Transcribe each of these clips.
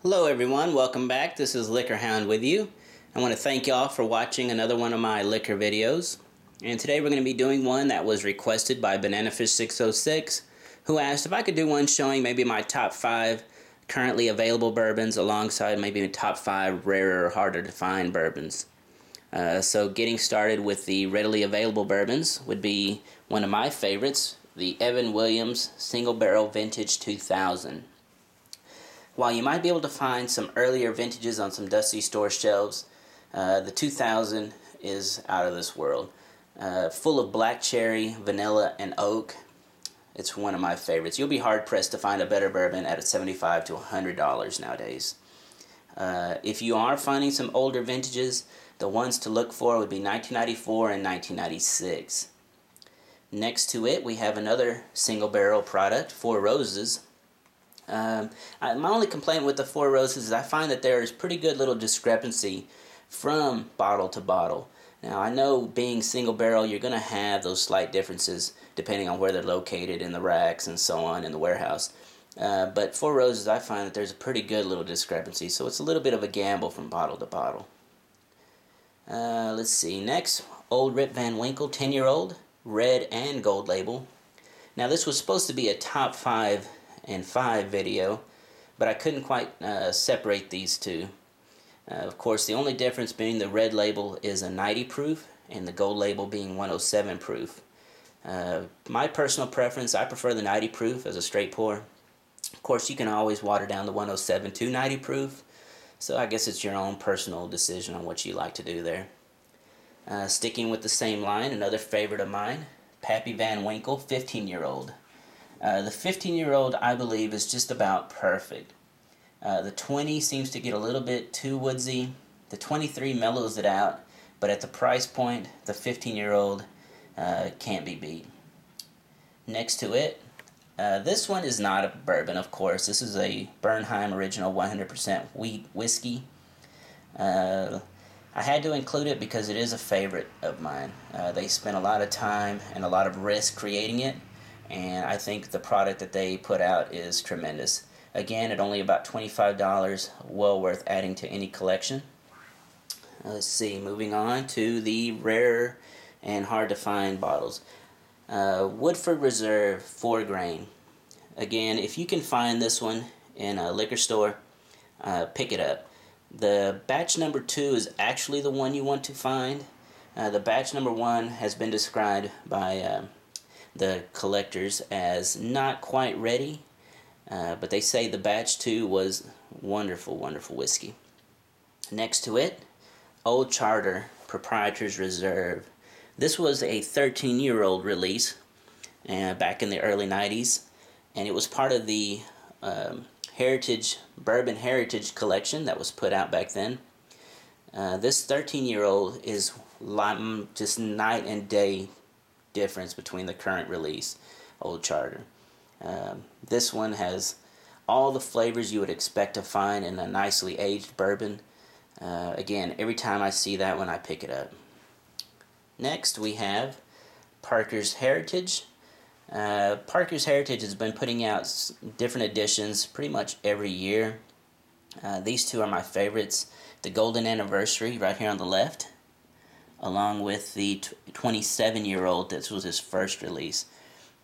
Hello everyone, welcome back. This is LiquorHound with you. I want to thank y'all for watching another one of my liquor videos. And today we're going to be doing one that was requested by BananaFish606, who asked if I could do one showing maybe my top 5 currently available bourbons alongside maybe the top 5 rarer or harder to find bourbons. So getting started with the readily available bourbons would be one of my favorites, the Evan Williams Single Barrel Vintage 2000. While you might be able to find some earlier vintages on some dusty store shelves, the 2000 is out of this world. Full of black cherry, vanilla, and oak. It's one of my favorites. You'll be hard-pressed to find a better bourbon at $75 to $100 nowadays. If you are finding some older vintages, the ones to look for would be 1994 and 1996. Next to it, we have another single barrel product, Four Roses. My only complaint with the Four Roses is I find that there is pretty good little discrepancy from bottle to bottle. Now, I know being single barrel, you're going to have those slight differences depending on where they're located in the racks and so on in the warehouse. But Four Roses, I find that there's a pretty good little discrepancy, so it's a little bit of a gamble from bottle to bottle. Let's see, next, Old Rip Van Winkle 10-year-old, red and gold label. Now, this was supposed to be a top 5 and 5 video, but I couldn't quite separate these two. Of course, the only difference being the red label is a 90 proof and the gold label being 107 proof. My personal preference, I prefer the 90 proof as a straight pour. Of course, you can always water down the 107 to 90 proof, so I guess it's your own personal decision on what you like to do there. Sticking with the same line, another favorite of mine, Pappy Van Winkle 15-year-old. The 15-year-old, I believe, is just about perfect. The 20 seems to get a little bit too woodsy. The 23 mellows it out, but at the price point, the 15-year-old can't be beat. Next to it, this one is not a bourbon, of course. This is a Bernheim Original 100% wheat whiskey. I had to include it because it is a favorite of mine. They spent a lot of time and a lot of risk creating it, and I think the product that they put out is tremendous. Again, at only about $25, well worth adding to any collection. Let's see, moving on to the rare and hard to find bottles. Woodford Reserve 4 grain. Again, if you can find this one in a liquor store, pick it up. The batch number 2 is actually the one you want to find. The batch number 1 has been described by the collectors as not quite ready, but they say the batch 2 was wonderful, wonderful whiskey. Next to it, Old Charter Proprietor's Reserve. This was a 13-year-old release back in the early 90s, and it was part of the Bourbon Heritage collection that was put out back then. This 13-year-old is just night and day difference between the current release, Old Charter. This one has all the flavors you would expect to find in a nicely aged bourbon. Again, every time I see that one, I pick it up. Next, we have Parker's Heritage. Parker's Heritage has been putting out different editions pretty much every year. These two are my favorites. The Golden Anniversary right here on the left, along with the 27-year-old. This was his first release.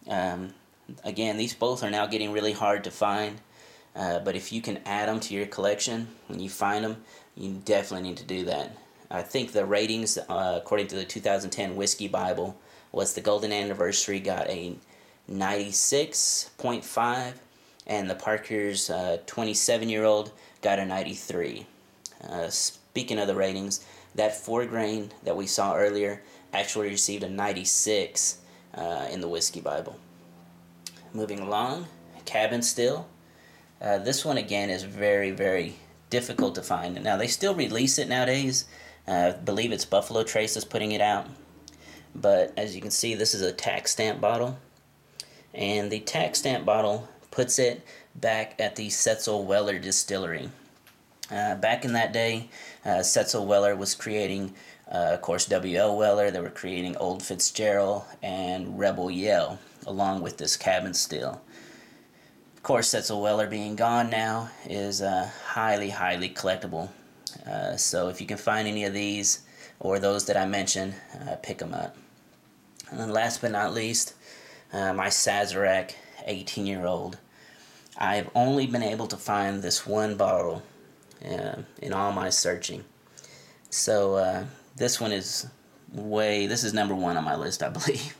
Again, these both are now getting really hard to find, but if you can add them to your collection when you find them, you definitely need to do that. I think the ratings, according to the 2010 Whiskey Bible, was the Golden Anniversary got a 96.5, and the Parker's 27-year-old got a 93. Speaking of the ratings, that 4 grain that we saw earlier actually received a 96 in the Whiskey Bible. Moving along, Cabin Still. This one again is very, very difficult to find. Now they still release it nowadays. I believe it's Buffalo Trace that's putting it out. But as you can see, this is a tax stamp bottle. And the tax stamp bottle puts it back at the Setzel Weller distillery. Back in that day, Setzel Weller was creating, of course, W.L. Weller. They were creating Old Fitzgerald and Rebel Yell, along with this Cabin Still. course, Setzel Weller being gone now is highly, highly collectible. So if you can find any of these or those that I mentioned, pick them up. And then last but not least, my Sazerac 18-year-old. I've only been able to find this one bottle in all my searching. So this one is this is number one on my list, I believe.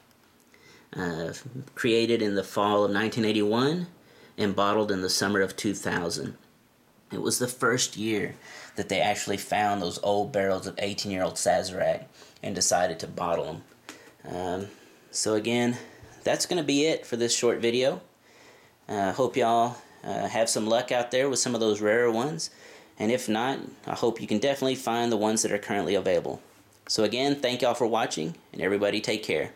Created in the fall of 1981 and bottled in the summer of 2000. It was the first year that they actually found those old barrels of 18-year-old Sazerac and decided to bottle them. So again, that's going to be it for this short video. Hope y'all have some luck out there with some of those rarer ones. And if not, I hope you can definitely find the ones that are currently available. So again, thank y'all for watching, and everybody take care.